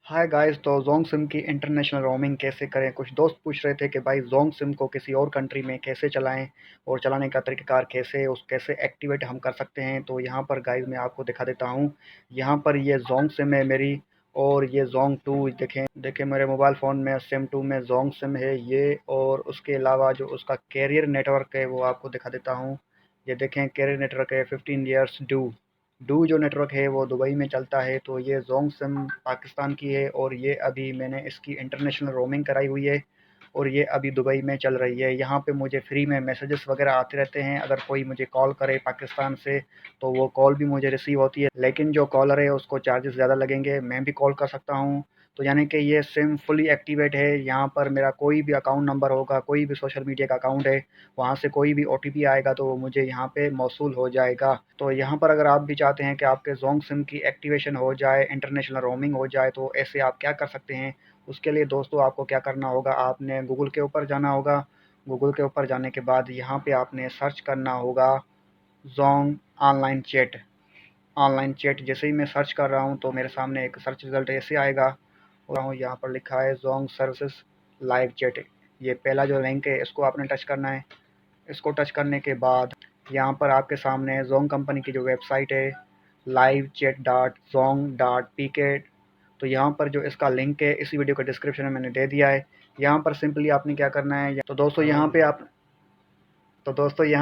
Hi guys. तो Jong SIM की international roaming कैसे करें? कुछ दोस्त पूछ रहे थे कि भाई जोंग सिम को किसी और कंट्री में कैसे चलाएं और चलाने का तरीक़ाकार कैसे एक्टिवेट हम कर सकते हैं। तो यहाँ पर गाइस मैं आपको दिखा देता हूँ। यहाँ पर ये जोंग सिम है मेरी, और ये जोंग टू देखें देखें मेरे मोबाइल फ़ोन में सिम टू में जोंग सिम है ये। और उसके अलावा जो उसका कैरियर नेटवर्क है वो आपको दिखा देता हूँ। ये देखें, कैरियर नेटवर्क है 15 ईयर्स डू। जो नेटवर्क है वो दुबई में चलता है। तो ये जोंग सिम पाकिस्तान की है, और ये अभी मैंने इसकी इंटरनेशनल रोमिंग कराई हुई है, और ये अभी दुबई में चल रही है। यहाँ पे मुझे फ्री में मैसेजेस वगैरह आते रहते हैं। अगर कोई मुझे कॉल करे पाकिस्तान से तो वो कॉल भी मुझे रिसीव होती है, लेकिन जो कॉलर है उसको चार्जेस ज़्यादा लगेंगे। मैं भी कॉल कर सकता हूँ। तो यानी कि ये सिम फुली एक्टिवेट है। यहाँ पर मेरा कोई भी अकाउंट नंबर होगा, कोई भी सोशल मीडिया का अकाउंट है, वहाँ से कोई भी ओटीपी आएगा तो वो मुझे यहाँ पे मौसूल हो जाएगा। तो यहाँ पर अगर आप भी चाहते हैं कि आपके जोंग सिम की एक्टिवेशन हो जाए, इंटरनेशनल रोमिंग हो जाए, तो ऐसे आप क्या कर सकते हैं? उसके लिए दोस्तों आपको क्या करना होगा, आपने गूगल के ऊपर जाना होगा। गूगल के ऊपर जाने के बाद यहाँ पे आपने सर्च करना होगा Jong online chat. Online chat जैसे ही मैं सर्च कर रहा हूँ तो मेरे सामने एक सर्च रिज़ल्ट ऐसे आएगा, और यहाँ पर लिखा है जोंग सर्विसेज लाइव चैट। ये पहला जो लिंक है इसको आपने टच करना है। इसको टच करने के बाद यहाँ पर आपके सामने जोंग कंपनी की जो वेबसाइट है livechat.zong.pk। तो यहाँ पर जो इसका लिंक है इसी वीडियो के डिस्क्रिप्शन में मैंने दे दिया है। यहाँ पर सिंपली आपने क्या करना है, तो दोस्तों यहाँ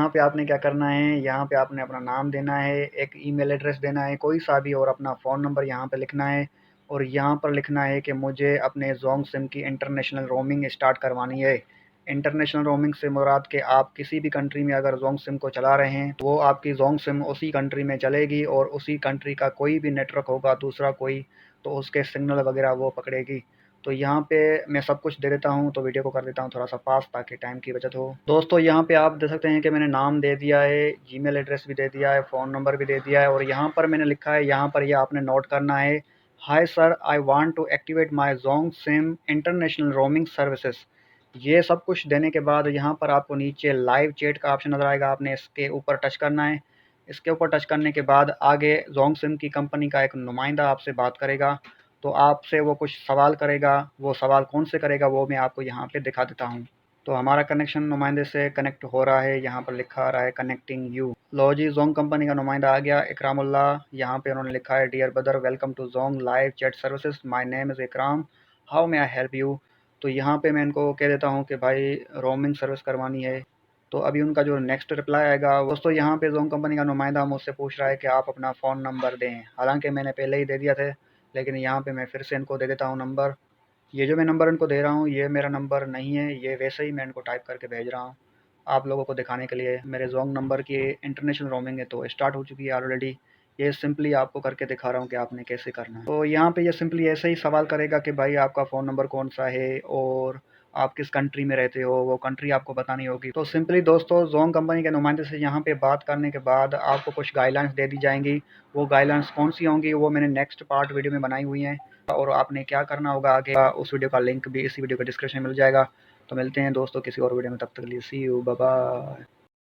पे आपने क्या करना है, यहाँ पे आपने अपना नाम देना है, एक ईमेल एड्रेस देना है कोई सा भी, और अपना फ़ोन नंबर यहाँ पे लिखना है। और यहाँ पर लिखना है कि मुझे अपने जोंग सिम की इंटरनेशनल रोमिंग स्टार्ट करवानी है। इंटरनेशनल रोमिंग से मुराद कि आप किसी भी कंट्री में अगर जोंग सिम को चला रहे हैं तो वो आपकी जोंग सिम उसी कंट्री में चलेगी, और उसी कंट्री का कोई भी नेटवर्क होगा दूसरा कोई, तो उसके सिग्नल वगैरह वो पकड़ेगी। तो यहाँ पे मैं सब कुछ दे देता हूँ, तो वीडियो को कर देता हूँ थोड़ा सा पास ताकि टाइम की बचत हो। दोस्तों यहाँ पे आप देख सकते हैं कि मैंने नाम दे दिया है, जीमेल एड्रेस भी दे दिया है, फ़ोन नंबर भी दे दिया है, और यहाँ पर मैंने लिखा है, यहाँ पर ये आपने नोट करना है, hi sir, I want to activate my Zong SIM international roaming services. ये सब कुछ देने के बाद यहाँ पर आपको नीचे लाइव चैट का ऑप्शन नज़र आएगा, आपने इसके ऊपर टच करना है। इसके ऊपर टच करने के बाद आगे जोंग सिम की कंपनी का एक नुमाइंदा आपसे बात करेगा। तो आपसे वो कुछ सवाल करेगा, वो सवाल कौन से करेगा वो मैं आपको यहाँ पे दिखा देता हूँ। तो हमारा कनेक्शन नुमाइंदे से कनेक्ट हो रहा है, यहाँ पर लिखा आ रहा है कनेक्टिंग यू। लो जी, जोंग कंपनी का नुमाइंदा आ गया, इकरामुल्ला। यहाँ पे उन्होंने लिखा है, dear brother, welcome to Zong live chat services, my name is Ikram, how may I help you. तो यहाँ पे मैं इनको कह देता हूँ कि भाई रोमिंग सर्विस करवानी है। तो अभी उनका जो नेक्स्ट रिप्लाई आएगा, दोस्तों यहाँ पे जोंग कंपनी का नुमाइंदा मुझसे पूछ रहा है कि आप अपना फ़ोन नंबर दें। हालांकि मैंने पहले ही दे दिया था, लेकिन यहाँ पे मैं फिर से इनको दे देता हूँ नंबर। ये जो मैं नंबर इनको दे रहा हूँ ये मेरा नंबर नहीं है, ये वैसे ही मैं इनको टाइप करके भेज रहा हूँ आप लोगों को दिखाने के लिए। मेरे जोंग नंबर की इंटरनेशनल रोमिंग है तो स्टार्ट हो चुकी है ऑलरेडी। ये सिंपली आपको करके दिखा रहा हूँ कि आपने कैसे करना है। तो यहाँ पे ये सिंपली ऐसे ही सवाल करेगा कि भाई आपका फ़ोन नंबर कौन सा है, और आप किस कंट्री में रहते हो, वो कंट्री आपको बतानी होगी। तो सिंपली दोस्तों जोंग कंपनी के नुमाइंदे से यहाँ पे बात करने के बाद आपको कुछ गाइडलाइंस दे दी जाएंगी। वो गाइडलाइंस कौन सी होंगी वो मैंने नेक्स्ट पार्ट वीडियो में बनाई हुई हैं, और आपने क्या करना होगा आगे उस वीडियो का लिंक भी इसी वीडियो के डिस्क्रिप्शन में मिल जाएगा। तो मिलते हैं दोस्तों किसी और वीडियो में, तब तक के लिए सी यू, बाय बाय।